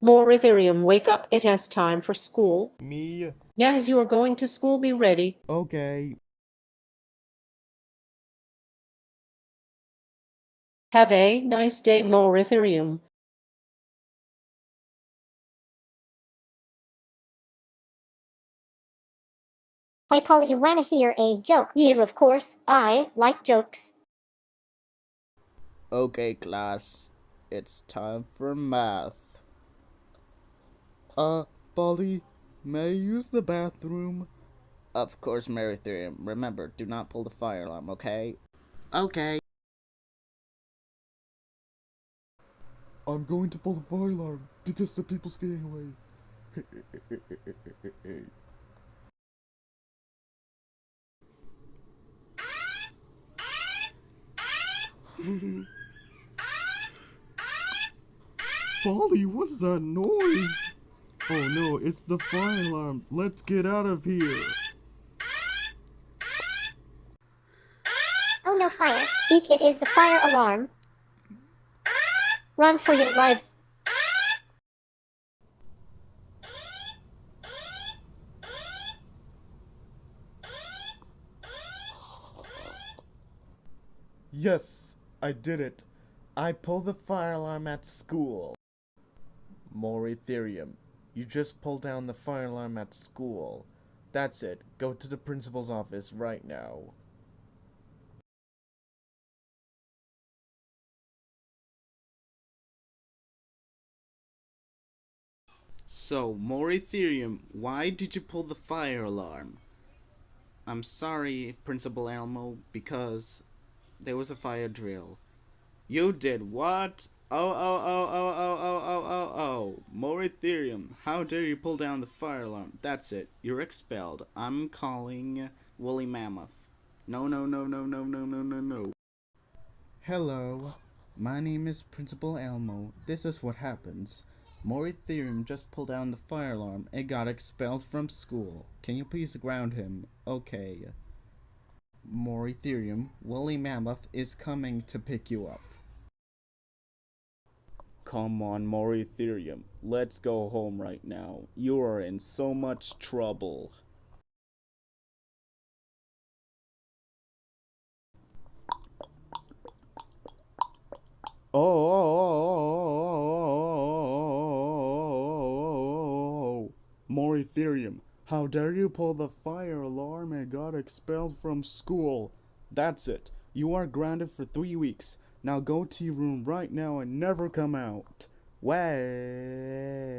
Moeritherium, wake up. It has time for school. Me? Yes, you are going to school. Be ready. Okay. Have a nice day, Moeritherium. Hey Paul, you wanna hear a joke? Yeah, of course. I like jokes. Okay, class. It's time for math. Polly, may I use the bathroom? Of course, Moeritherium. Remember, do not pull the fire alarm, okay? Okay. I'm going to pull the fire alarm because the people's getting away. Polly, what's that noise? Oh no, it's the fire alarm. Let's get out of here. Oh no, fire. Beat, it is the fire alarm. Run for your lives. Yes, I did it. I pulled the fire alarm at school. Moeritherium, you just pulled down the fire alarm at school. That's it. Go to the principal's office right now. So, Moeritherium, why did you pull the fire alarm? I'm sorry, Principal Elmo, because there was a fire drill. You did what? Oh. Moeritherium, how dare you pull down the fire alarm? That's it. You're expelled. I'm calling Woolly Mammoth. No. Hello. My name is Principal Elmo. This is what happens. Moeritherium just pulled down the fire alarm and got expelled from school. Can you please ground him? Okay. Moeritherium, Woolly Mammoth is coming to pick you up. Come on, Moeritherium. Let's go home right now. You are in so much trouble. Oh, Moeritherium, how dare you pull the fire alarm and got expelled from school? That's it. You are grounded for 3 weeks. Now go to your room right now and never come out. Way.